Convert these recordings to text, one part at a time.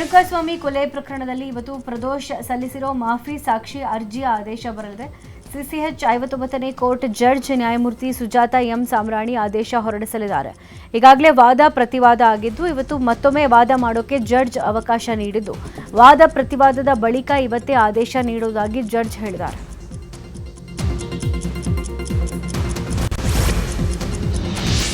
ರೇಣುಕಾಸ್ವಾಮಿ ಕೊಲೆ ಪ್ರಕರಣದಲ್ಲಿ ಇವತ್ತು ಪ್ರದೋಷ್ ಸಲ್ಲಿಸಿರೋ ಮಾಫಿ ಸಾಕ್ಷಿ ಅರ್ಜಿಯ ಆದೇಶ ಬರಲಿದೆ. ಸಿಸಿಎಚ್ 59ನೇ ಕೋರ್ಟ್ ಜಡ್ಜ್ ನ್ಯಾಯಮೂರ್ತಿ ಸುಜಾತ ಎಂ ಸಾಮ್ರಾಣಿ ಆದೇಶ ಹೊರಡಿಸಲಿದ್ದಾರೆ. ಈಗಾಗಲೇ ವಾದ ಪ್ರತಿವಾದ ಆಗಿದ್ದು ಇವತ್ತು ಮತ್ತೊಮ್ಮೆ ವಾದ ಮಾಡೋಕೆ ಜಡ್ಜ್ ಅವಕಾಶ ನೀಡಿದ್ದು ವಾದ ಪ್ರತಿವಾದದ ಬಳಿಕ ಇವತ್ತೇ ಆದೇಶ ನೀಡುವುದಾಗಿ ಜಡ್ಜ್ ಹೇಳಿದ್ದಾರೆ.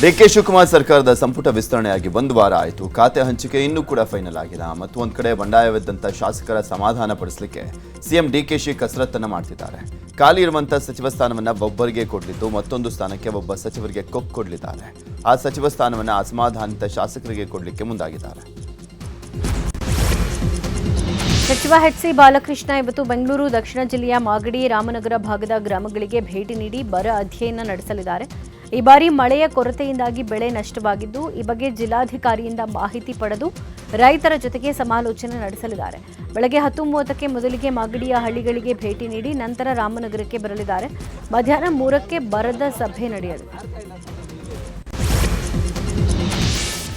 ಡಿಕೆ ಶಿವಕುಮಾರ್ ಸರ್ಕಾರದ ಸಂಪುಟ ವಿಸ್ತರಣೆಯಾಗಿ 1 ವಾರ ಆಯಿತು. ಖಾತೆ ಹಂಚಿಕೆ ಇನ್ನೂ ಕೂಡ ಫೈನಲ್ ಆಗಿಲ್ಲ. ಮತ್ತು ಒಂದು ಕಡೆ ಬಂಡಾಯವಿದ್ದಂಥ ಶಾಸಕರ ಸಮಾಧಾನ ಪಡಿಸಲಿಕ್ಕೆ ಸಿಎಂ ಡಿಕೆಶಿ ಕಸರತ್ತನ್ನು ಮಾಡ್ತಿದ್ದಾರೆ. ಖಾಲಿ ಇರುವಂಥ ಸಚಿವ ಸ್ಥಾನವನ್ನು ಒಬ್ಬರಿಗೆ ಕೊಡಲಿದ್ದು ಮತ್ತೊಂದು ಸ್ಥಾನಕ್ಕೆ ಒಬ್ಬ ಸಚಿವರಿಗೆ ಕೊಡಲಿದ್ದಾರೆ. ಆ ಸಚಿವ ಸ್ಥಾನವನ್ನು ಅಸಮಾಧಾನಿತ ಶಾಸಕರಿಗೆ ಕೊಡಲಿಕ್ಕೆ ಮುಂದಾಗಿದ್ದಾರೆ. ಸಚಿವ ಎಚ್.ಸಿ. ಬಾಲಕೃಷ್ಣ ಇವತ್ತು ಬೆಂಗಳೂರು ದಕ್ಷಿಣ ಜಿಲ್ಲೆಯ ಮಾಗಡಿ ರಾಮನಗರ ಭಾಗದ ಗ್ರಾಮಗಳಿಗೆ ಭೇಟಿ ನೀಡಿ ಬರ ಅಧ್ಯಯನ ನಡೆಸಲಿದ್ದಾರೆ. ಈ ಬಾರಿ ಮಳೆಯ ಕೊರತೆಯಿಂದಾಗಿ ಬೆಳೆ ನಷ್ಟವಾಗಿದ್ದು ಈ ಬಗ್ಗೆ ಜಿಲ್ಲಾಧಿಕಾರಿಯಿಂದ ಮಾಹಿತಿ ಪಡೆದು ರೈತರ ಜೊತೆಗೆ ಸಮಾಲೋಚನೆ ನಡೆಸಲಿದ್ದಾರೆ. ಬೆಳಗ್ಗೆ 10:30ಕ್ಕೆ ಮೊದಲಿಗೆ ಮಾಗಡಿಯ ಹಳ್ಳಿಗಳಿಗೆ ಭೇಟಿ ನೀಡಿ ನಂತರ ರಾಮನಗರಕ್ಕೆ ಬರಲಿದ್ದಾರೆ. ಮಧ್ಯಾಹ್ನ 3ಕ್ಕೆ ಬರದ ಸಭೆ ನಡೆಯಲಿದೆ.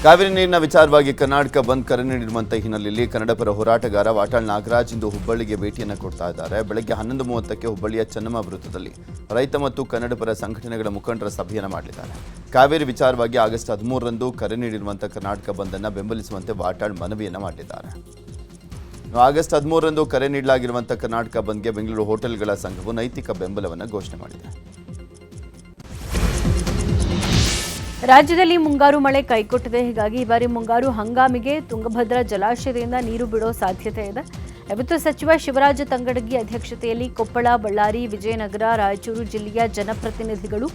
ಕಾವೇರಿ ನೀರಿನ ವಿಚಾರವಾಗಿ ಕರ್ನಾಟಕ ಬಂದ್ ಕರೆ ನೀಡಿರುವಂತಹ ಹಿನ್ನೆಲೆಯಲ್ಲಿ ಕನ್ನಡಪರ ಹೋರಾಟಗಾರ ವಾಟಾಳ್ ನಾಗರಾಜ್ ಇಂದು ಹುಬ್ಬಳ್ಳಿಗೆ ಭೇಟಿಯನ್ನು ಕೊಡ್ತಾ ಇದ್ದಾರೆ. ಬೆಳಗ್ಗೆ 11:30ಕ್ಕೆ ಹುಬ್ಬಳ್ಳಿಯ ಚೆನ್ನಮ್ಮ ವೃತ್ತದಲ್ಲಿ ರೈತ ಮತ್ತು ಕನ್ನಡಪರ ಸಂಘಟನೆಗಳ ಮುಖಂಡರ ಸಭೆಯನ್ನು ಮಾಡಲಿದ್ದಾರೆ. ಕಾವೇರಿ ವಿಚಾರವಾಗಿ ಆಗಸ್ಟ್ 13ರಂದು ಕರೆ ನೀಡಿರುವಂತಹ ಕರ್ನಾಟಕ ಬಂದ್ ಅನ್ನು ಬೆಂಬಲಿಸುವಂತೆ ವಾಟಾಳ್ ಮನವಿಯನ್ನು ಮಾಡಿದ್ದಾರೆ. ಆಗಸ್ಟ್ 13ರಂದು ಕರೆ ನೀಡಲಾಗಿರುವಂತಹ ಕರ್ನಾಟಕ ಬಂದ್ಗೆ ಬೆಂಗಳೂರು ಹೋಟೆಲ್ಗಳ ಸಂಘವು ನೈತಿಕ ಬೆಂಬಲವನ್ನು ಘೋಷಣೆ ಮಾಡಿದೆ. ರಾಜ್ಯದಲ್ಲಿ ಮುಂಗಾರು ಮಳೆ ಕೈಕೊಟ್ಟಿದೆ. ಹೀಗಾಗಿ ಈ ಬಾರಿ ಮುಂಗಾರು ಹಂಗಾಮಿಗೆ ತುಂಗಭದ್ರಾ ಜಲಾಶಯದಿಂದ ನೀರು ಬಿಡೋ ಸಾಧ್ಯತೆ ಇದೆ. ಇವತ್ತು ಸಚಿವ ಶಿವರಾಜ ತಂಗಡಗಿ ಅಧ್ಯಕ್ಷತೆಯಲ್ಲಿ ಕೊಪ್ಪಳ, ಬಳ್ಳಾರಿ, ವಿಜಯನಗರ, ರಾಯಚೂರು ಜಿಲ್ಲೆಯ ಜನಪ್ರತಿನಿಧಿಗಳು,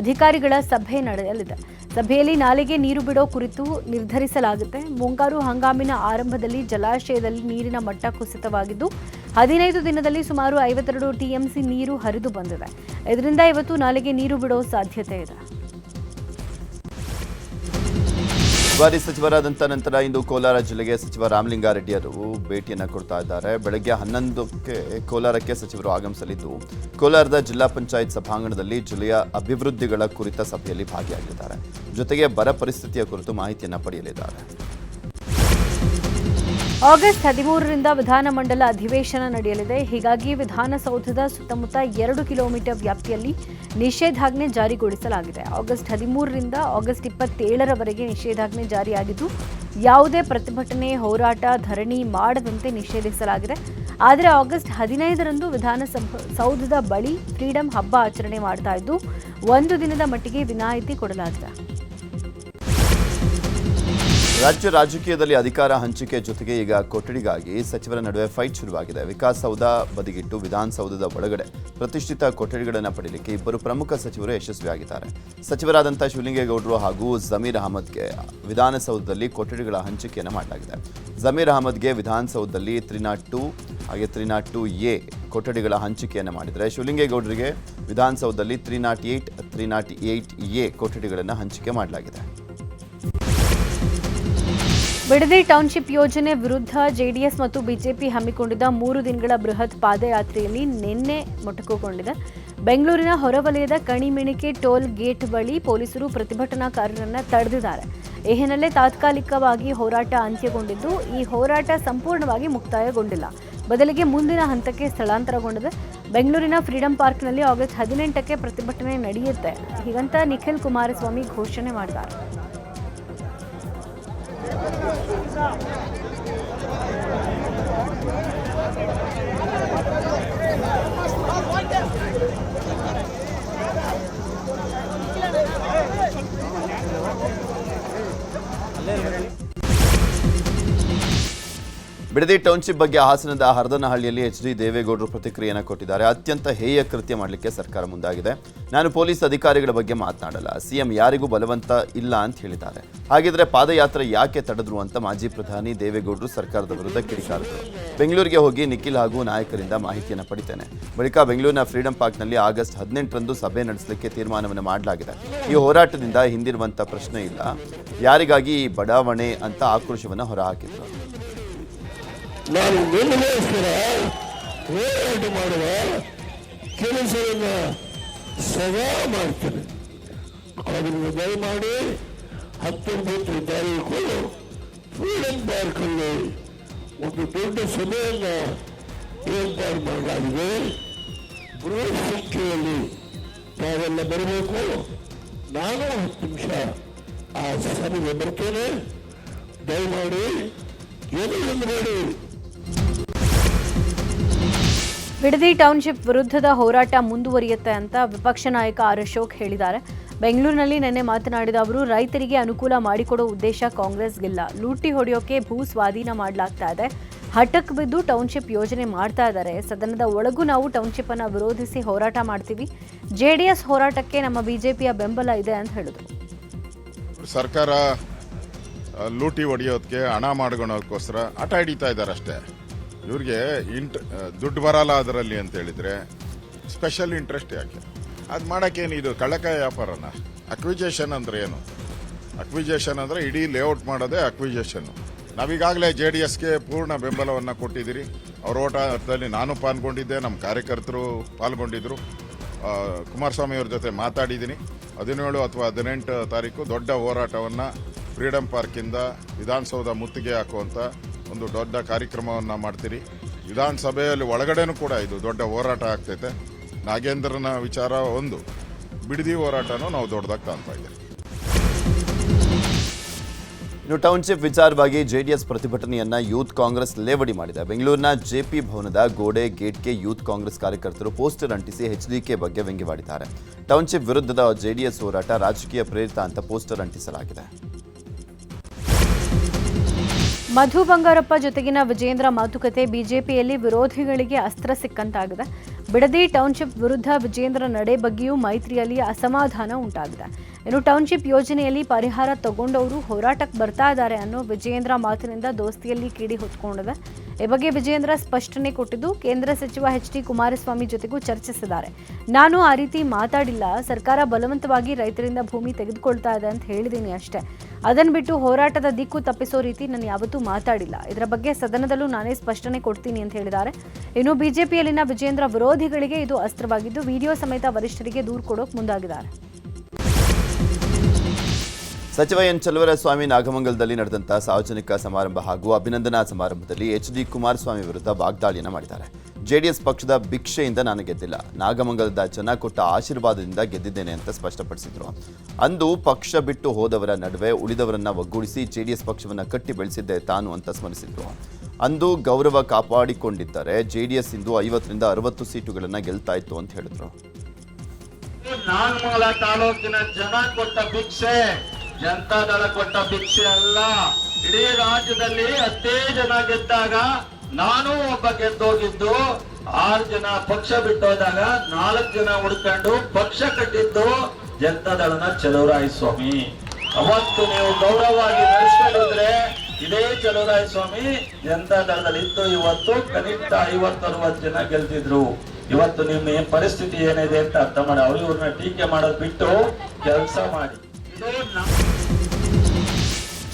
ಅಧಿಕಾರಿಗಳ ಸಭೆ ನಡೆಯಲಿದೆ. ಸಭೆಯಲ್ಲಿ ನಾಲೆಗೆ ನೀರು ಬಿಡೋ ಕುರಿತು ನಿರ್ಧರಿಸಲಾಗುತ್ತೆ. ಮುಂಗಾರು ಹಂಗಾಮಿನ ಆರಂಭದಲ್ಲಿ ಜಲಾಶಯದಲ್ಲಿ ನೀರಿನ ಮಟ್ಟ ಕುಸಿತವಾಗಿದ್ದು 15 ದಿನದಲ್ಲಿ ಸುಮಾರು 52 ಟಿಎಂಸಿ ನೀರು ಹರಿದು ಬಂದಿದೆ. ಇದರಿಂದ ಇವತ್ತು ನಾಲೆಗೆ ನೀರು ಬಿಡೋ ಸಾಧ್ಯತೆ ಇದೆ. ಬಾರಿ ಸಚಿವರಾದಂಥ ನಂತರ ಇಂದು ಕೋಲಾರ ಜಿಲ್ಲೆಗೆ ಸಚಿವ ರಾಮಲಿಂಗಾರೆಡ್ಡಿ ಅವರು ಭೇಟಿಯನ್ನು ಕೊಡ್ತಾ ಇದ್ದಾರೆ. ಬೆಳಗ್ಗೆ 11ಕ್ಕೆ ಕೋಲಾರಕ್ಕೆ ಸಚಿವರು ಆಗಮಿಸಲಿದ್ದು ಕೋಲಾರದ ಜಿಲ್ಲಾ ಪಂಚಾಯತ್ ಸಭಾಂಗಣದಲ್ಲಿ ಜಿಲ್ಲೆಯ ಅಭಿವೃದ್ಧಿಗಳ ಕುರಿತ ಸಭೆಯಲ್ಲಿ ಭಾಗಿಯಾಗಲಿದ್ದಾರೆ. ಜೊತೆಗೆ ಬರ ಪರಿಸ್ಥಿತಿಯ ಕುರಿತು ಮಾಹಿತಿಯನ್ನು ಪಡೆಯಲಿದ್ದಾರೆ. ಆಗಸ್ಟ್ 13ರಿಂದ ವಿಧಾನಮಂಡಲ ಅಧಿವೇಶನ ನಡೆಯಲಿದೆ. ಹೀಗಾಗಿ ವಿಧಾನಸೌಧದ ಸುತ್ತಮುತ್ತ 2 ಕಿಲೋಮೀಟರ್ ವ್ಯಾಪ್ತಿಯಲ್ಲಿ ನಿಷೇಧಾಜ್ಞೆ ಜಾರಿಗೊಳಿಸಲಾಗಿದೆ. ಆಗಸ್ಟ್ 13ರಿಂದ ಆಗಸ್ಟ್ 27ರವರೆಗೆ ನಿಷೇಧಾಜ್ಞೆ ಜಾರಿಯಾಗಿದ್ದು ಯಾವುದೇ ಪ್ರತಿಭಟನೆ, ಹೋರಾಟ, ಧರಣಿ ಮಾಡದಂತೆ ನಿಷೇಧಿಸಲಾಗಿದೆ. ಆದರೆ ಆಗಸ್ಟ್ 15ರಂದು ವಿಧಾನಸೌಧದ ಬಳಿ ಫ್ರೀಡಂ ಹಬ್ಬ ಆಚರಣೆ ಮಾಡ್ತಾ ಇದ್ದು 1 ದಿನದ ಮಟ್ಟಿಗೆ ವಿನಾಯಿತಿ ಕೊಡಲಾಗಿದೆ. ರಾಜ್ಯ ರಾಜಕೀಯದಲ್ಲಿ ಅಧಿಕಾರ ಹಂಚಿಕೆ ಜೊತೆಗೆ ಈಗ ಕೊಠಡಿಗಾಗಿ ಸಚಿವರ ನಡುವೆ ಫೈಟ್ ಶುರುವಾಗಿದೆ. ವಿಕಾಸಸೌಧ ಬದಿಗಿಟ್ಟು ವಿಧಾನಸೌಧದ ಒಳಗಡೆ ಪ್ರತಿಷ್ಠಿತ ಕೊಠಡಿಗಳನ್ನು ಪಡೆಯಲಿಕ್ಕೆ ಇಬ್ಬರು ಪ್ರಮುಖ ಸಚಿವರು ಯಶಸ್ವಿಯಾಗಿದ್ದಾರೆ. ಸಚಿವರಾದಂಥ ಶಿವಲಿಂಗೇಗೌಡರು ಹಾಗೂ ಜಮೀರ್ ಅಹಮದ್ಗೆ ವಿಧಾನಸೌಧದಲ್ಲಿ ಕೊಠಡಿಗಳ ಹಂಚಿಕೆಯನ್ನು ಮಾಡಲಾಗಿದೆ. ಜಮೀರ್ ಅಹಮದ್ಗೆ ವಿಧಾನಸೌಧದಲ್ಲಿ 302 ಹಾಗೆ 302A ಕೊಠಡಿಗಳ ಹಂಚಿಕೆಯನ್ನು ಮಾಡಿದರೆ ಶಿವಲಿಂಗೇಗೌಡರಿಗೆ ವಿಧಾನಸೌಧದಲ್ಲಿ 308, 308A ಕೊಠಡಿಗಳನ್ನು ಹಂಚಿಕೆ ಮಾಡಲಾಗಿದೆ. ಬಿಡದಿ ಟೌನ್ಶಿಪ್ ಯೋಜನೆ ವಿರುದ್ಧ ಜೆಡಿಎಸ್ ಮತ್ತು ಬಿಜೆಪಿ ಹಮ್ಮಿಕೊಂಡಿದ್ದ 3 ದಿನಗಳ ಬೃಹತ್ ಪಾದಯಾತ್ರೆಯಲ್ಲಿ ನಿನ್ನೆ ಮೊಟಕುಗೊಂಡಿದೆ. ಬೆಂಗಳೂರಿನ ಹೊರವಲಯದ ಕಣಿಮೆಣಿಕೆ ಟೋಲ್ ಗೇಟ್ ಬಳಿ ಪೊಲೀಸರು ಪ್ರತಿಭಟನಾಕಾರರನ್ನು ತಡೆದಿದ್ದಾರೆ. ಈ ಹಿನ್ನೆಲೆ ತಾತ್ಕಾಲಿಕವಾಗಿ ಹೋರಾಟ ಅಂತ್ಯಗೊಂಡಿದ್ದು ಈ ಹೋರಾಟ ಸಂಪೂರ್ಣವಾಗಿ ಮುಕ್ತಾಯಗೊಂಡಿಲ್ಲ. ಬದಲಿಗೆ ಮುಂದಿನ ಹಂತಕ್ಕೆ ಸ್ಥಳಾಂತರಗೊಂಡಿದೆ. ಬೆಂಗಳೂರಿನ ಫ್ರೀಡಂ ಪಾರ್ಕ್ನಲ್ಲಿ ಆಗಸ್ಟ್ 18ಕ್ಕೆ ಪ್ರತಿಭಟನೆ ನಡೆಯುತ್ತೆ ಹೀಗಂತ ನಿಖಿಲ್ ಕುಮಾರಸ್ವಾಮಿ ಘೋಷಣೆ ಮಾಡಿದ್ದಾರೆ. ಬಿಡದಿ ಟೌನ್ಶಿಪ್ ಬಗ್ಗೆ ಹಾಸನದ ಹರದನಹಳ್ಳಿಯಲ್ಲಿ ಎಚ್.ಡಿ. ದೇವೇಗೌಡರು ಪ್ರತಿಕ್ರಿಯೆಯನ್ನು ಕೊಟ್ಟಿದ್ದಾರೆ. ಅತ್ಯಂತ ಹೇಯ ಕೃತ್ಯ ಮಾಡಲಿಕ್ಕೆ ಸರ್ಕಾರ ಮುಂದಾಗಿದೆ. ನಾನು ಪೊಲೀಸ್ ಅಧಿಕಾರಿಗಳ ಬಗ್ಗೆ ಮಾತನಾಡಲ್ಲ. ಸಿಎಂ ಯಾರಿಗೂ ಬಲವಂತ ಇಲ್ಲ ಅಂತ ಹೇಳಿದ್ದಾರೆ. ಹಾಗಿದ್ರೆ ಪಾದಯಾತ್ರೆ ಯಾಕೆ ತಡೆದ್ರು ಅಂತ ಮಾಜಿ ಪ್ರಧಾನಿ ದೇವೇಗೌಡರು ಸರ್ಕಾರದ ವಿರುದ್ಧ ಕಿಡಿಕಾರಿದರು. ಬೆಂಗಳೂರಿಗೆ ಹೋಗಿ ನಿಖಿಲ್ ಹಾಗೂ ನಾಯಕರಿಂದ ಮಾಹಿತಿಯನ್ನು ಪಡಿತೇನೆ. ಬಳಿಕ ಬೆಂಗಳೂರಿನ ಫ್ರೀಡಂ ಪಾರ್ಕ್ನಲ್ಲಿ ಆಗಸ್ಟ್ 18ರಂದು ಸಭೆ ನಡೆಸಲಿಕ್ಕೆ ತೀರ್ಮಾನವನ್ನು ಮಾಡಲಾಗಿದೆ. ಈ ಹೋರಾಟದಿಂದ ಹಿಂದಿರುವಂಥ ಪ್ರಶ್ನೆ ಇಲ್ಲ. ಯಾರಿಗಾಗಿ ಈ ಬಡಾವಣೆ ಅಂತ ಆಕ್ರೋಶವನ್ನು ಹೊರಹಾಕಿದರು. ನಾನು ನಿಮಗೋಸ್ಕರ ಹೋರಾಟ ಮಾಡುವ ಕೆಲಸವನ್ನು ಸದಾ ಮಾಡ್ತೇನೆ. ಅದನ್ನು ದಯಮಾಡಿ 19 ತಾರೀಕು ಫ್ರೀಡಂ ಪಾರ್ಕಲ್ಲಿ ಒಂದು ದೊಡ್ಡ ಸಭೆಯನ್ನು ಏರ್ಪಾಡು ಮಾಡಲಾಗಿದೆ. ಬೃಹತ್ ಸಂಖ್ಯೆಯಲ್ಲಿ ತಾವೆಲ್ಲ ಬರಬೇಕು. ನಾನು 10 ನಿಮಿಷ ಆ ಸಭೆಗೆ ಬರ್ತೇನೆ. ದಯಮಾಡಿ ಏನು ಮಾಡಿ. ಬಿಡದಿ ಟೌನ್ಶಿಪ್ ವಿರುದ್ಧದ ಹೋರಾಟ ಮುಂದುವರಿಯುತ್ತೆ ಅಂತ ವಿಪಕ್ಷ ನಾಯಕ ಆರ್ ಅಶೋಕ್ ಹೇಳಿದ್ದಾರೆ. ಬೆಂಗಳೂರಿನಲ್ಲಿ ನಿನ್ನೆ ಮಾತನಾಡಿದ ಅವರು, ರೈತರಿಗೆ ಅನುಕೂಲ ಮಾಡಿಕೊಡೋ ಉದ್ದೇಶ ಕಾಂಗ್ರೆಸ್ಗಿಲ್ಲ. ಲೂಟಿ ಹೊಡೆಯೋಕೆ ಭೂ ಸ್ವಾಧೀನ ಮಾಡಲಾಗ್ತಾ ಇದೆ. ಹಠಕ್ ಬಿದ್ದು ಟೌನ್ಶಿಪ್ ಯೋಜನೆ ಮಾಡ್ತಾ ಇದ್ದಾರೆ. ಸದನದ ಒಳಗೂ ನಾವು ಟೌನ್ಶಿಪ್ ಅನ್ನು ವಿರೋಧಿಸಿ ಹೋರಾಟ ಮಾಡ್ತೀವಿ. ಜೆಡಿಎಸ್ ಹೋರಾಟಕ್ಕೆ ನಮ್ಮ ಬಿಜೆಪಿಯ ಬೆಂಬಲ ಇದೆ ಅಂತ ಹೇಳಿದ್ರು. ಸರ್ಕಾರ ಲೂಟಿ ಹೊಡೆಯೋದಕ್ಕೆ ಹಣ ಮಾಡ್ಕೊಳೋದಕ್ಕೋಸ್ಕರ ಆಟ ಹಿಡಿತಾ ಇದ್ದಾರೆ ಅಷ್ಟೇ. ಇವ್ರಿಗೆ ದುಡ್ಡು ಬರಲ್ಲ ಅದರಲ್ಲಿ ಅಂತ ಹೇಳಿದ್ರೆ ಸ್ಪೆಷಲ್ ಇಂಟ್ರೆಸ್ಟ್ ಯಾಕೆ? ಅದು ಮಾಡೋಕ್ಕೇನು ಇದು ಕಳ್ಳಕಾಯಿ ವ್ಯಾಪಾರನ? ಅಕ್ವಿಜೇಷನ್ ಅಂದ್ರೆ ಏನು? ಅಕ್ವಿಜೇಷನ್ ಅಂದ್ರೆ ಇಡೀ ಲೇಔಟ್ ಮಾಡೋದೇ ಅಕ್ವಿಜೇಷನ್. ನಾವೀಗಾಗಲೇ JDSಗೆ ಪೂರ್ಣ ಬೆಂಬಲವನ್ನು ಕೊಟ್ಟಿದ್ದೀರಿ. ಅವ್ರ ಓಟದಲ್ಲಿ ನಾನು ಪಾಲ್ಗೊಂಡಿದ್ದೆ, ನಮ್ಮ ಕಾರ್ಯಕರ್ತರು ಪಾಲ್ಗೊಂಡಿದ್ರು. ಕುಮಾರಸ್ವಾಮಿ ಅವ್ರ ಜೊತೆ ಮಾತಾಡಿದ್ದೀನಿ. 17 ಅಥವಾ 18 ತಾರೀಕು ದೊಡ್ಡ ಹೋರಾಟವನ್ನು ಫ್ರೀಡಂ ಪಾರ್ಕಿಂದ ವಿಧಾನಸೌಧ ಮುತ್ತಿಗೆ ಹಾಕುವಂಥ ಒಂದು ದೊಡ್ಡ ಕಾರ್ಯಕ್ರಮವನ್ನು ಮಾಡ್ತೀರಿ. ವಿಧಾನಸಭೆಯಲ್ಲಿ ಒಳಗಡೆನೂ ಕೂಡ ಇದು ದೊಡ್ಡ ಹೋರಾಟ ಆಗ್ತೈತೆ. ನಾಗೇಂದ್ರನ ವಿಚಾರ ಒಂದು, ಬಿಡದಿ ಹೋರಾಟನೂ ನಾವು ದೊಡ್ಡದಾಗಿ ಕಾಣ್ತಾ ಇದ್ದೀವಿ. ಇನ್ನು ಟೌನ್ಶಿಪ್ ವಿಚಾರವಾಗಿ ಜೆಡಿಎಸ್ ಪ್ರತಿಭಟನೆಯನ್ನ ಯೂತ್ ಕಾಂಗ್ರೆಸ್ ಲೇವಡಿ ಮಾಡಿದೆ. ಬೆಂಗಳೂರಿನ JP ಭವನದ ಗೋಡೆ ಗೇಟ್ಗೆ ಯೂತ್ ಕಾಂಗ್ರೆಸ್ ಕಾರ್ಯಕರ್ತರು ಪೋಸ್ಟರ್ ಅಂಟಿಸಿ HDK ಬಗ್ಗೆ ವ್ಯಂಗ್ಯವಾಡಿದ್ದಾರೆ. ಟೌನ್ಶಿಪ್ ವಿರುದ್ಧದ JDS ಹೋರಾಟ ರಾಜಕೀಯ ಪ್ರೇರಿತ ಅಂತ ಪೋಸ್ಟರ್ ಅಂಟಿಸಲಾಗಿದೆ. ಮಧು ಬಂಗಾರಪ್ಪ ಜೊತೆಗಿನ ವಿಜೇಂದ್ರ ಮಾತುಕತೆ ಬಿಜೆಪಿಯಲ್ಲಿ ವಿರೋಧಿಗಳಿಗೆ ಅಸ್ತ್ರ ಸಿಕ್ಕಂತಾಗಿದೆ. ಬಿಡದಿ ಟೌನ್ಶಿಪ್ ವಿರುದ್ಧ ವಿಜೇಂದ್ರ ನಡೆ ಬಗ್ಗೆಯೂ ಮೈತ್ರಿಯಲ್ಲಿ ಅಸಮಾಧಾನ ಉಂಟಾಗಿದೆ. ಇನ್ನು ಟೌನ್ಶಿಪ್ ಯೋಜನೆಯಲ್ಲಿ ಪರಿಹಾರ ತಗೊಂಡವರು ಹೋರಾಟಕ್ಕೆ ಬರ್ತಾ ಇದ್ದಾರೆ ಅನ್ನೋ ವಿಜೇಂದ್ರ ಮಾತಿನಿಂದ ದೋಸ್ತಿಯಲ್ಲಿ ಕಿಡಿ ಹೊತ್ಕೊಂಡಿದೆ. ಈ ಬಗ್ಗೆ ವಿಜೇಂದ್ರ ಸ್ಪಷ್ಟನೆ ಕೊಟ್ಟಿದ್ದು, ಕೇಂದ್ರ ಸಚಿವ HD ಕುಮಾರಸ್ವಾಮಿ ಜೊತೆಗೂ ಚರ್ಚಿಸಿದ್ದಾರೆ. ನಾನು ಆ ರೀತಿ ಮಾತಾಡಿಲ್ಲ. ಸರ್ಕಾರ ಬಲವಂತವಾಗಿ ರೈತರಿಂದ ಭೂಮಿ ತೆಗೆದುಕೊಳ್ತಾ ಇದೆ ಅಂತ ಹೇಳಿದ್ದೀನಿ ಅಷ್ಟೇ. ಅದನ್ನು ಬಿಟ್ಟು ಹೋರಾಟದ ದಿಕ್ಕು ತಪ್ಪಿಸೋ ರೀತಿ ನಾನು ಯಾವತ್ತೂ ಮಾತಾಡಿಲ್ಲ. ಇದರ ಬಗ್ಗೆ ಸದನದಲ್ಲೂ ನಾನೇ ಸ್ಪಷ್ಟನೆ ಕೊಡ್ತೀನಿ ಅಂತ ಹೇಳಿದ್ದಾರೆ. ಇನ್ನು ಬಿಜೆಪಿಯಲ್ಲಿನ ವಿಜೇಂದ್ರ ವಿರೋಧಿಗಳಿಗೆ ಇದು ಅಸ್ತ್ರವಾಗಿದ್ದು, ವಿಡಿಯೋ ಸಮೇತ ವರಿಷ್ಠರಿಗೆ ದೂರು ಕೊಡೋಕೆ ಮುಂದಾಗಿದ್ದಾರೆ. ಸಚಿವ ಎನ್ ಚಲುವರಾಯಸ್ವಾಮಿ ನಾಗಮಂಗಲದಲ್ಲಿ ನಡೆದಂತಹ ಸಾರ್ವಜನಿಕ ಸಮಾರಂಭ ಹಾಗೂ ಅಭಿನಂದನಾ ಸಮಾರಂಭದಲ್ಲಿ HD ಕುಮಾರಸ್ವಾಮಿ ವಿರುದ್ಧ ವಾಗ್ದಾಳಿಯನ್ನು ಮಾಡಿದ್ದಾರೆ. JDS ಪಕ್ಷದ ಭಿಕ್ಷೆಯಿಂದ ನಾನು ಗೆದ್ದಿಲ್ಲ, ನಾಗಮಂಗಲದ ಜನ ಕೊಟ್ಟ ಆಶೀರ್ವಾದದಿಂದ ಗೆದ್ದಿದ್ದೇನೆ ಅಂತ ಸ್ಪಷ್ಟಪಡಿಸಿದ್ರು. ಅಂದು ಪಕ್ಷ ಬಿಟ್ಟು ಹೋದವರ ನಡುವೆ ಉಳಿದವರನ್ನ ಒಗ್ಗೂಡಿಸಿ JDS ಪಕ್ಷವನ್ನು ಕಟ್ಟಿ ಬೆಳೆಸಿದ್ದೆ ತಾನು ಅಂತ ಸ್ಮರಿಸಿದ್ರು. ಅಂದು ಗೌರವ ಕಾಪಾಡಿಕೊಂಡಿದ್ದರೆ JDS ಇಂದು 50ರಿಂದ 60 ಸೀಟುಗಳನ್ನು ಗೆಲ್ತಾ ಇತ್ತು ಅಂತ ಹೇಳಿದ್ರು. ನಾಗಮಂಗಲ ತಾಲೂಕಿನ ಜನ ಕೊಟ್ಟ ಭಿಕ್ಷೆ ಜನತಾದಳ ಕೊಟ್ಟ ಭಿಕ್ಷೆ ಅಲ್ಲ. ಇಡೀ ರಾಜ್ಯದಲ್ಲಿ 10 ಜನ ಗೆದ್ದಾಗ ನಾನು ಒಬ್ಬ ಗೆದ್ದೋಗಿದ್ದು, 6 ಜನ ಪಕ್ಷ ಬಿಟ್ಟೋದಾಗ 4 ಜನ ಉಡ್ಕೊಂಡು ಪಕ್ಷ ಕಟ್ಟಿದ್ದು ಜನತಾದಳನ ಚಲುವರಾಯಸ್ವಾಮಿ. ಅವತ್ತು ನೀವು ಗೌರವವಾಗಿ ನಡೆಸ್ಕೊಂಡಿದ್ರೆ ಇದೇ ಚಲುವರಾಯಸ್ವಾಮಿ ಜನತಾದಳದಲ್ಲಿ ಇದ್ದು ಇವತ್ತು ಕನಿಷ್ಠ 50-60 ಜನ ಗೆಲ್ತಿದ್ರು. ಇವತ್ತು ನಿಮ್ಮ ಪರಿಸ್ಥಿತಿ ಏನಿದೆ ಅಂತ ಅರ್ಥ ಮಾಡಿ ಅವ್ರು ಇವ್ರನ್ನ ಟೀಕೆ ಮಾಡೋದು ಬಿಟ್ಟು ಕೆಲಸ ಮಾಡಿ.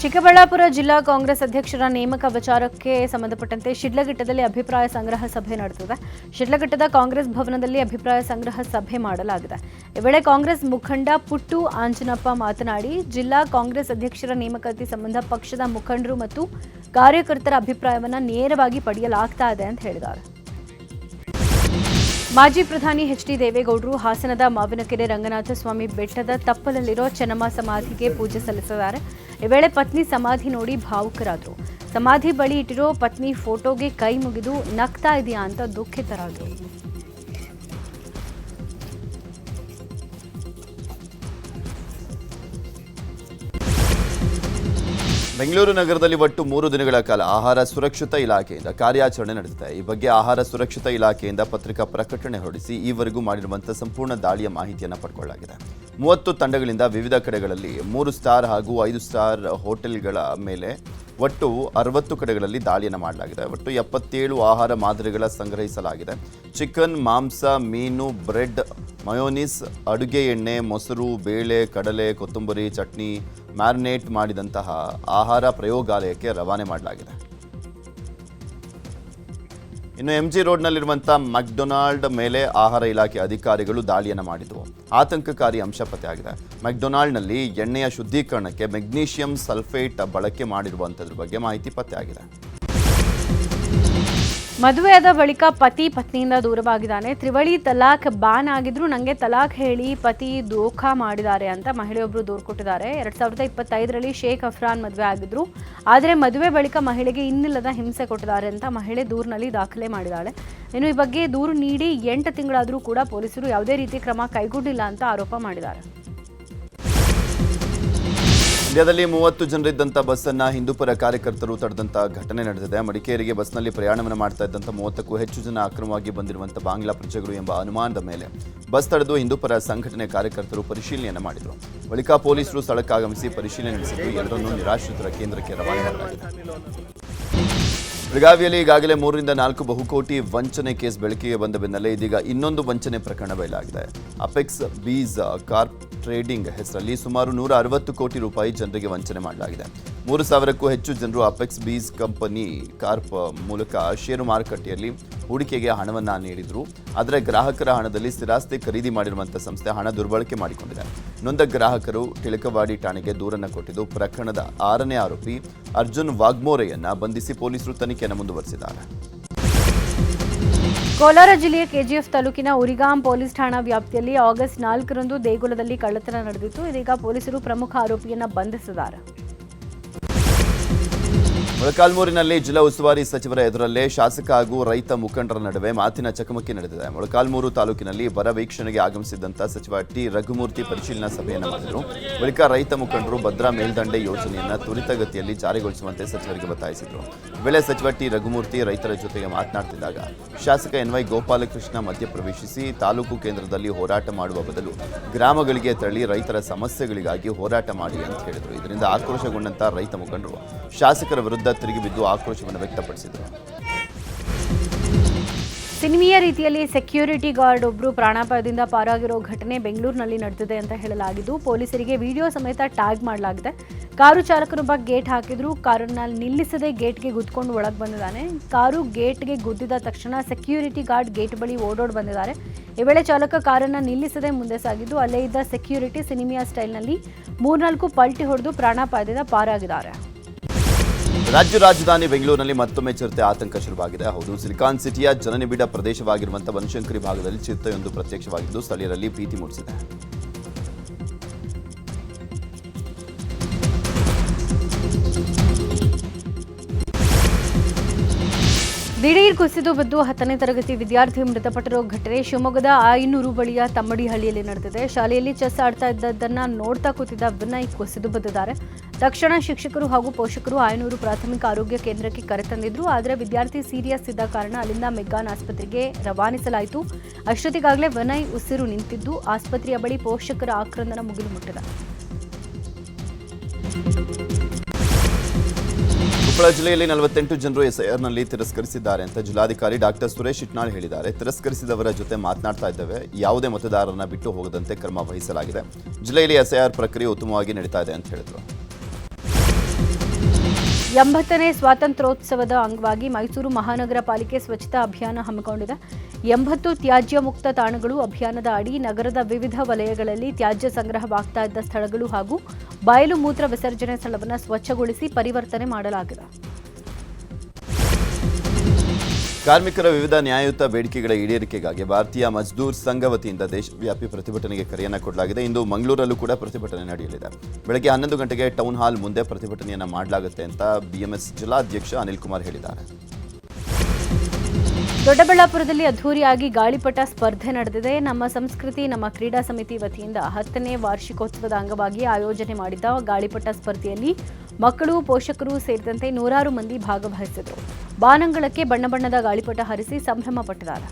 ಚಿಕ್ಕಬಳ್ಳಾಪುರ ಜಿಲ್ಲಾ ಕಾಂಗ್ರೆಸ್ ಅಧ್ಯಕ್ಷರ ನೇಮಕ ವಿಚಾರಕ್ಕೆ ಸಂಬಂಧಪಟ್ಟಂತೆ ಶಿಡ್ಲಘಟ್ಟದಲ್ಲಿ ಅಭಿಪ್ರಾಯ ಸಂಗ್ರಹ ಸಭೆ ನಡೆದಿದೆ. ಶಿಡ್ಲಘಟ್ಟದ ಕಾಂಗ್ರೆಸ್ ಭವನದಲ್ಲಿ ಅಭಿಪ್ರಾಯ ಸಂಗ್ರಹ ಸಭೆ ಮಾಡಲಾಗಿದೆ. ಈ ವೇಳೆ ಕಾಂಗ್ರೆಸ್ ಮುಖಂಡ ಪುಟ್ಟು ಆಂಜನಪ್ಪ ಮಾತನಾಡಿ, ಜಿಲ್ಲಾ ಕಾಂಗ್ರೆಸ್ ಅಧ್ಯಕ್ಷರ ನೇಮಕಾತಿ ಸಂಬಂಧ ಪಕ್ಷದ ಮುಖಂಡರು ಮತ್ತು ಕಾರ್ಯಕರ್ತರ ಅಭಿಪ್ರಾಯವನ್ನು ನೇರವಾಗಿ ಪಡೆಯಲಾಗ್ತಾ ಇದೆ ಅಂತ ಹೇಳಿದ್ದಾರೆ. ಮಾಜಿ ಪ್ರಧಾನಿ HD ದೇವೇಗೌಡರು ಹಾಸನದ ಮಾವಿನಕೆರೆ ರಂಗನಾಥ ಸ್ವಾಮಿ ಬೆಟ್ಟದ ತಪ್ಪಲಲ್ಲಿರೋ ಚೆನ್ನಮ್ಮ ಸಮಾಧಿಗೆ ಪೂಜೆ ಸಲ್ಲಿಸಿದ್ದಾರೆ. ಈ ವೇಳೆ ಪತ್ನಿ ಸಮಾಧಿ ನೋಡಿ ಭಾವುಕರಾದರು. ಸಮಾಧಿ ಬಳಿ ಇಟ್ಟಿರೋ ಪತ್ನಿ ಫೋಟೋಗೆ ಕೈ ಮುಗಿದು ನಗ್ತಾ ಇದೆಯಾ ಅಂತ ದುಃಖಿತರಾದರು. ಬೆಂಗಳೂರು ನಗರದಲ್ಲಿ ಒಟ್ಟು 3 ದಿನಗಳ ಕಾಲ ಆಹಾರ ಸುರಕ್ಷತಾ ಇಲಾಖೆಯಿಂದ ಕಾರ್ಯಾಚರಣೆ ನಡೆದಿದೆ. ಈ ಬಗ್ಗೆ ಆಹಾರ ಸುರಕ್ಷತಾ ಇಲಾಖೆಯಿಂದ ಪತ್ರಿಕಾ ಪ್ರಕಟಣೆ ಹೊರಡಿಸಿ ಈವರೆಗೂ ಮಾಡಿರುವಂತಹ ಸಂಪೂರ್ಣ ದಾಳಿಯ ಮಾಹಿತಿಯನ್ನು ಪಡೆದುಕೊಳ್ಳಲಾಗಿದೆ. 30 ತಂಡಗಳಿಂದ ವಿವಿಧ ಕಡೆಗಳಲ್ಲಿ 3 ಸ್ಟಾರ್ ಹಾಗೂ 5 ಸ್ಟಾರ್ ಹೋಟೆಲ್ಗಳ ಮೇಲೆ ಒಟ್ಟು 60 ಕಡೆಗಳಲ್ಲಿ ದಾಳಿಯನ್ನು ಮಾಡಲಾಗಿದೆ. ಒಟ್ಟು 77 ಆಹಾರ ಮಾದರಿಗಳ ಸಂಗ್ರಹಿಸಲಾಗಿದೆ. ಚಿಕನ್, ಮಾಂಸ, ಮೀನು, ಬ್ರೆಡ್, ಮಯೋನೀಸ್, ಅಡುಗೆ ಎಣ್ಣೆ, ಮೊಸರು, ಬೇಳೆ, ಕಡಲೆ, ಕೊತ್ತಂಬರಿ, ಚಟ್ನಿ ಮ್ಯಾರಿನೇಟ್ ಮಾಡಿದಂತಹ ಆಹಾರ ಪ್ರಯೋಗಾಲಯಕ್ಕೆ ರವಾನೆ ಮಾಡಲಾಗಿದೆ. ಇನ್ನು MG ರೋಡ್ನಲ್ಲಿರುವಂಥ ಮೆಕ್ಡೊನಾಲ್ಡ್ ಮೇಲೆ ಆಹಾರ ಇಲಾಖೆ ಅಧಿಕಾರಿಗಳು ದಾಳಿಯನ್ನು ಮಾಡಿದ್ದು ಆತಂಕಕಾರಿ ಅಂಶ ಪತ್ತೆಯಾಗಿದೆ. ಮೆಕ್ಡೊನಾಲ್ಡ್ನಲ್ಲಿ ಎಣ್ಣೆಯ ಶುದ್ಧೀಕರಣಕ್ಕೆ ಮೆಗ್ನೀಷಿಯಂ ಸಲ್ಫೇಟ್ ಬಳಕೆ ಮಾಡಿರುವಂಥದ್ರ ಬಗ್ಗೆ ಮಾಹಿತಿ ಪತ್ತೆಯಾಗಿದೆ. ಮದುವೆಯಾದ ಬಳಿಕ ಪತಿ ಪತ್ನಿಯಿಂದ ದೂರವಾಗಿದ್ದಾನೆ. ತ್ರಿವಳಿ ತಲಾಖ್ ಬ್ಯಾನ್ ಆಗಿದ್ರು ನನಗೆ ತಲಾಖ್ ಹೇಳಿ ಪತಿ ದೋಖಾ ಮಾಡಿದ್ದಾರೆ ಅಂತ ಮಹಿಳೆಯೊಬ್ಬರು ದೂರು ಕೊಟ್ಟಿದ್ದಾರೆ. 2025ರಲ್ಲಿ ಶೇಖ್ ಅಫ್ರಾನ್ ಮದುವೆ ಆಗಿದ್ರು. ಆದರೆ ಮದುವೆ ಬಳಿಕ ಮಹಿಳೆಗೆ ಇನ್ನಿಲ್ಲದ ಹಿಂಸೆ ಕೊಟ್ಟಿದ್ದಾರೆ ಅಂತ ಮಹಿಳೆ ದೂರಿನಲ್ಲಿ ದಾಖಲೆ ಮಾಡಿದ್ದಾಳೆ. ಇನ್ನು ಈ ಬಗ್ಗೆ ದೂರು ನೀಡಿ 8 ತಿಂಗಳಾದರೂ ಕೂಡ ಪೊಲೀಸರು ಯಾವುದೇ ರೀತಿ ಕ್ರಮ ಕೈಗೊಂಡಿಲ್ಲ ಅಂತ ಆರೋಪ ಮಾಡಿದ್ದಾರೆ. ಮಂಡ್ಯದಲ್ಲಿ 30 ಜನರಿದ್ದಂಥ ಬಸ್ಸನ್ನು ಹಿಂದೂಪರ ಕಾರ್ಯಕರ್ತರು ತಡೆದಂಥ ಘಟನೆ ನಡೆದಿದೆ. ಮಡಿಕೇರಿಗೆ ಬಸ್ನಲ್ಲಿ ಪ್ರಯಾಣವನ್ನು ಮಾಡ್ತಾ ಇದ್ದಂಥ 30ಕ್ಕೂ ಹೆಚ್ಚು ಜನ ಅಕ್ರಮವಾಗಿ ಬಂದಿರುವಂಥ ಬಾಂಗ್ಲಾ ಪ್ರಜೆಗಳು ಎಂಬ ಅನುಮಾನದ ಮೇಲೆ ಬಸ್ ತಡೆದು ಹಿಂದೂಪರ ಸಂಘಟನೆ ಕಾರ್ಯಕರ್ತರು ಪರಿಶೀಲನೆಯನ್ನು ಮಾಡಿದರು. ಬಳಿಕ ಪೊಲೀಸರು ಸ್ಥಳಕ್ಕಾಗಮಿಸಿ ಪರಿಶೀಲನೆ ನಡೆಸಿದ್ದು ಎಲ್ಲರನ್ನೂ ನಿರಾಶ್ರಿತರ ಕೇಂದ್ರಕ್ಕೆ ರವಾನೆ ಮಾಡಲಾಗಿದೆ. ಬೆಳಗಾವಿಯಲ್ಲಿ ಈಗಾಗಲೇ 3 ರಿಂದ 4 ಬಹುಕೋಟಿ ವಂಚನೆ ಕೇಸ್ ಬೆಳಕಿಗೆ ಬಂದ ಬೆನ್ನಲ್ಲೇ ಇದೀಗ ಇನ್ನೊಂದು ವಂಚನೆ ಪ್ರಕರಣ ಬಯಲಾಗಿದೆ. ಅಪೆಕ್ಸ್ ಬೀಸ್ ಕಾರ್ಪ್ ಟ್ರೇಡಿಂಗ್ ಹೆಸರಲ್ಲಿ ಸುಮಾರು 160 ಕೋಟಿ ರೂಪಾಯಿ ಜನರಿಗೆ ವಂಚನೆ ಮಾಡಲಾಗಿದೆ. 3,000ಕ್ಕೂ ಹೆಚ್ಚು ಜನರು ಅಪೆಕ್ಸ್ ಬೀಸ್ ಕಂಪನಿ ಕಾರ್ಪ್ ಮೂಲಕ ಷೇರು ಮಾರುಕಟ್ಟೆಯಲ್ಲಿ ಹೂಡಿಕೆಗೆ ಹಣವನ್ನು ನೀಡಿದರು. ಆದರೆ ಗ್ರಾಹಕರ ಹಣದಲ್ಲಿ ಸ್ಥಿರಾಸ್ತಿ ಖರೀದಿ ಮಾಡಿರುವಂಥ ಸಂಸ್ಥೆ ಹಣ ದುರ್ಬಳಕೆ ಮಾಡಿಕೊಂಡಿದೆ. ನೊಂದ ಗ್ರಾಹಕರು ಟಿಳಕವಾಡಿ ಠಾಣೆಗೆ ದೂರನ್ನು ಕೊಟ್ಟಿದ್ದು ಪ್ರಕರಣದ 6ನೇ ಆರೋಪಿ ಅರ್ಜುನ್ ವಾಗ್ಮೋರೆಯನ್ನ ಬಂಧಿಸಿ ಪೊಲೀಸರು ತನಿಖೆಯನ್ನು ಮುಂದುವರೆಸಿದ್ದಾರೆ. ಕೋಲಾರ ಜಿಲ್ಲೆಯ ಕೆಜಿಎಫ್ ತಾಲೂಕಿನ ಉರಿಗಾಂ ಪೊಲೀಸ್ ಠಾಣಾ ವ್ಯಾಪ್ತಿಯಲ್ಲಿ ಆಗಸ್ಟ್ 4ರಂದು ದೇಗುಲದಲ್ಲಿ ಕಳ್ಳತನ ನಡೆದಿತ್ತು. ಇದೀಗ ಪೊಲೀಸರು ಪ್ರಮುಖ ಆರೋಪಿಯನ್ನ ಬಂಧಿಸಿದ್ದಾರೆ. ಮೊಳಕಾಲ್ಮೂರಿನಲ್ಲಿ ಜಿಲ್ಲಾ ಉಸ್ತುವಾರಿ ಸಚಿವರ ಎದುರಲ್ಲೇ ಶಾಸಕ ಹಾಗೂ ರೈತ ಮುಖಂಡರ ನಡುವೆ ಮಾತಿನ ಚಕಮಕಿ ನಡೆದಿದೆ. ಮೊಳಕಾಲ್ಮೂರು ತಾಲೂಕಿನಲ್ಲಿ ಬರ ವೀಕ್ಷಣೆಗೆ ಆಗಮಿಸಿದ್ದಂಥ ಸಚಿವ ಟಿ ರಘುಮೂರ್ತಿ ಪರಿಶೀಲನಾ ಸಭೆಯನ್ನು ಮಾಡಿದರು. ಬಳಿಕ ರೈತ ಮುಖಂಡರು ಭದ್ರಾ ಮೇಲ್ದಂಡೆ ಯೋಜನೆಯನ್ನು ತ್ವರಿತಗತಿಯಲ್ಲಿ ಜಾರಿಗೊಳಿಸುವಂತೆ ಸಚಿವರಿಗೆ ಒತ್ತಾಯಿಸಿದರು. ವೇಳೆ ಸಚಿವ ಟಿ ರಘುಮೂರ್ತಿ ರೈತರ ಜೊತೆಗೆ ಮಾತನಾಡುತ್ತಿದ್ದಾಗ ಶಾಸಕ ಎನ್ವೈ ಗೋಪಾಲಕೃಷ್ಣ ಮಧ್ಯಪ್ರವೇಶಿಸಿ ತಾಲೂಕು ಕೇಂದ್ರದಲ್ಲಿ ಹೋರಾಟ ಮಾಡುವ ಬದಲು ಗ್ರಾಮಗಳಿಗೆ ತೆರಳಿ ರೈತರ ಸಮಸ್ಯೆಗಳಿಗಾಗಿ ಹೋರಾಟ ಮಾಡಿ ಅಂತ ಹೇಳಿದರು. ಇದರಿಂದ ಆಕ್ರೋಶಗೊಂಡಂಥ ರೈತ ಮುಖಂಡರು ಶಾಸಕರ ವಿರುದ್ಧ ತಿರುಗಿ ಬಿದ್ದು ಆಕ್ರೋಶವನ್ನು ವ್ಯಕ್ತಪಡಿಸಿದರು. ಸಿನಿಮೀಯ ರೀತಿಯಲ್ಲಿ ಸೆಕ್ಯೂರಿಟಿ ಗಾರ್ಡ್ ಒಬ್ಬರು ಪ್ರಾಣಾಪಾಯದಿಂದ ಪಾರಾಗಿರೋ ಘಟನೆ ಬೆಂಗಳೂರಿನಲ್ಲಿ ನಡೆದಿದೆ ಅಂತ ಹೇಳಲಾಗಿದ್ದು, ಪೊಲೀಸರಿಗೆ ವಿಡಿಯೋ ಸಮೇತ ಟ್ಯಾಗ್ ಮಾಡಲಾಗಿದೆ. ಕಾರು ಚಾಲಕನೊಬ್ಬ ಗೇಟ್ ಹಾಕಿದ್ರು, ಕಾರನ್ನ ನಿಲ್ಲಿಸದೆ ಗೇಟ್ಗೆ ಗುದ್ದುಕೊಂಡು ಒಳಗೆ ಬಂದಿದ್ದಾನೆ. ಕಾರು ಗೇಟ್ಗೆ ಗುದ್ದಿದ ತಕ್ಷಣ ಸೆಕ್ಯೂರಿಟಿ ಗಾರ್ಡ್ ಗೇಟ್ ಬಳಿ ಓಡೋಡಿ ಬಂದಿದ್ದಾರೆ. ಈ ವೇಳೆ ಚಾಲಕ ಕಾರನ್ನ ನಿಲ್ಲಿಸದೆ ಮುಂದೆ ಸಾಗಿದ್ದು, ಅಲ್ಲೇ ಇದ್ದ ಸೆಕ್ಯೂರಿಟಿ ಸಿನಿಮೀಯ ಸ್ಟೈಲ್ನಲ್ಲಿ 3-4 ಪಲ್ಟಿ ಹೊಡೆದು ಪ್ರಾಣಾಪಾಯದಿಂದ ಪಾರಾಗಿದ್ದಾರೆ. ರಾಜ್ಯ ರಾಜಧಾನಿ ಬೆಂಗಳೂರಿನಲ್ಲಿ ಮತ್ತೊಮ್ಮೆ ಚಿರತೆ ಆತಂಕ ಶುರುವಾಗಿದೆ. ಹೌದು, ಸಿಲಿಕಾನ್ ಸಿಟಿಯ ಜನನಿಬಿಡ ಪ್ರದೇಶವಾಗಿರುವಂತಹ ಬನಶಂಕರಿ ಭಾಗದಲ್ಲಿ ಚಿರತೆಯೊಂದು ಪ್ರತ್ಯಕ್ಷವಾಗಿದ್ದು ಸ್ಥಳೀಯರಲ್ಲಿ ಭೀತಿ ಮೂಡಿಸಿದೆ. ದಿಢೀರ್ ಕುಸಿದು ಬಿದ್ದು 10ನೇ ತರಗತಿ ವಿದ್ಯಾರ್ಥಿ ಮೃತಪಟ್ಟಿರೋ ಘಟನೆ ಶಿವಮೊಗ್ಗದ ಆಯನೂರು ಬಳಿಯ ತಮ್ಮಡಿಹಳ್ಳಿಯಲ್ಲಿ ನಡೆದಿದೆ. ಶಾಲೆಯಲ್ಲಿ ಚೆಸ್ ಆಡ್ತಾ ಇದ್ದದ್ದನ್ನ ನೋಡ್ತಾ ಕೂತಿದ್ದ ವಿನಯ್ ಕುಸಿದು ಬಿದ್ದಿದ್ದಾರೆ. ತಕ್ಷಣ ಶಿಕ್ಷಕರು ಹಾಗೂ ಪೋಷಕರು ಆಯನೂರು ಪ್ರಾಥಮಿಕ ಆರೋಗ್ಯ ಕೇಂದ್ರಕ್ಕೆ ಕರೆತಂದಿದ್ರು. ಆದರೆ ವಿದ್ಯಾರ್ಥಿ ಸೀರಿಯಸ್ ಇದ್ದ ಕಾರಣ ಅಲ್ಲಿಂದ ಮೆಗ್ಗಾನ್ ಆಸ್ಪತ್ರೆಗೆ ರವಾನಿಸಲಾಯಿತು. ಅಷ್ಟೊತ್ತಿಗಾಗಲೇ ವಿನಯ್ ಉಸಿರು ನಿಂತಿದ್ದು ಆಸ್ಪತ್ರೆಯ ಬಳಿ ಪೋಷಕರ ಆಕ್ರಂದನ ಮುಗಿಲು ಮುಟ್ಟಿದೆ. ಕೊಪ್ಪಳ ಜಿಲ್ಲೆಯಲ್ಲಿ 48 ಜನರು ಎಸ್ಐಆರ್ನಲ್ಲಿ ತಿರಸ್ಕರಿಸಿದ್ದಾರೆ ಅಂತ ಜಿಲ್ಲಾಧಿಕಾರಿ ಡಾಕ್ಟರ್ ಸುರೇಶ್ ಇಟ್ನಾಳ್ ಹೇಳಿದ್ದಾರೆ. ತಿರಸ್ಕರಿಸಿದವರ ಜೊತೆ ಮಾತನಾಡ್ತಾ ಇದ್ದೇವೆ. ಯಾವುದೇ ಮತದಾರರನ್ನ ಬಿಟ್ಟು ಹೋಗದಂತೆ ಕ್ರಮ ವಹಿಸಲಾಗಿದೆ. ಜಿಲ್ಲೆಯಲ್ಲಿ ಎಸ್ಐಆರ್ ಪ್ರಕ್ರಿಯೆ ಉತ್ತಮವಾಗಿ ನಡೀತಾ ಇದೆ ಅಂತ ಹೇಳಿದರು. 80ನೇ ಸ್ವಾತಂತ್ರ್ಯೋತ್ಸವದ ಅಂಗವಾಗಿ ಮೈಸೂರು ಮಹಾನಗರ ಪಾಲಿಕೆ ಸ್ವಚ್ಛತಾ ಅಭಿಯಾನ ಹಮ್ಮಿಕೊಂಡಿದೆ. 80 ತ್ಯಾಜ್ಯ ಮುಕ್ತ ತಾಣಗಳು ಅಭಿಯಾನದ ಅಡಿ ನಗರದ ವಿವಿಧ ವಲಯಗಳಲ್ಲಿ ತ್ಯಾಜ್ಯ ಸಂಗ್ರಹವಾಗ್ತಾ ಇದ್ದ ಸ್ಥಳಗಳು ಹಾಗೂ ಬಯಲು ಮೂತ್ರ ವಿಸರ್ಜನೆ ಸ್ಥಳವನ್ನು ಸ್ವಚ್ಛಗೊಳಿಸಿ ಪರಿವರ್ತನೆ ಮಾಡಲಾಗಿದೆ. ಕಾರ್ಮಿಕರ ವಿವಿಧ ನ್ಯಾಯಯುತ ಬೇಡಿಕೆಗಳ ಈಡೇರಿಕೆಗಾಗಿ ಭಾರತೀಯ ಮಜ್ದೂರ್ ಸಂಘ ವತಿಯಿಂದ ದೇಶವ್ಯಾಪಿ ಪ್ರತಿಭಟನೆಗೆ ಕರೆಯನ್ನು ಕೊಡಲಾಗಿದೆ. ಇಂದು ಮಂಗಳೂರಲ್ಲೂ ಕೂಡ ಪ್ರತಿಭಟನೆ ನಡೆಯಲಿದೆ. ಬೆಳಗ್ಗೆ 11 ಗಂಟೆಗೆ ಟೌನ್ ಹಾಲ್ ಮುಂದೆ ಪ್ರತಿಭಟನೆಯನ್ನು ಮಾಡಲಾಗುತ್ತೆ ಅಂತ BMS ಜಿಲ್ಲಾಧ್ಯಕ್ಷ ಅನಿಲ್ ಕುಮಾರ್ ಹೇಳಿದ್ದಾರೆ. ದೊಡ್ಡಬಳ್ಳಾಪುರದಲ್ಲಿ ಅದ್ಧೂರಿಯಾಗಿ ಗಾಳಿಪಟ ಸ್ಪರ್ಧೆ ನಡೆದಿದೆ. ನಮ್ಮ ಸಂಸ್ಕೃತಿ ನಮ್ಮ ಕ್ರೀಡಾ ಸಮಿತಿ ವತಿಯಿಂದ 10ನೇ ವಾರ್ಷಿಕೋತ್ಸವದ ಅಂಗವಾಗಿ ಆಯೋಜನೆ ಮಾಡಿದ್ದ ಗಾಳಿಪಟ ಸ್ಪರ್ಧೆಯಲ್ಲಿ ಮಕ್ಕಳು, ಪೋಷಕರು ಸೇರಿದಂತೆ 100 ಮಂದಿ ಭಾಗವಹಿಸಿದರು. ಬಾನಂಗಳಕ್ಕೆ ಬಣ್ಣ ಬಣ್ಣದ ಗಾಳಿಪಟ ಹಾರಿಸಿ ಸಂಭ್ರಮ ಪಟ್ಟಿದ್ದಾರೆ.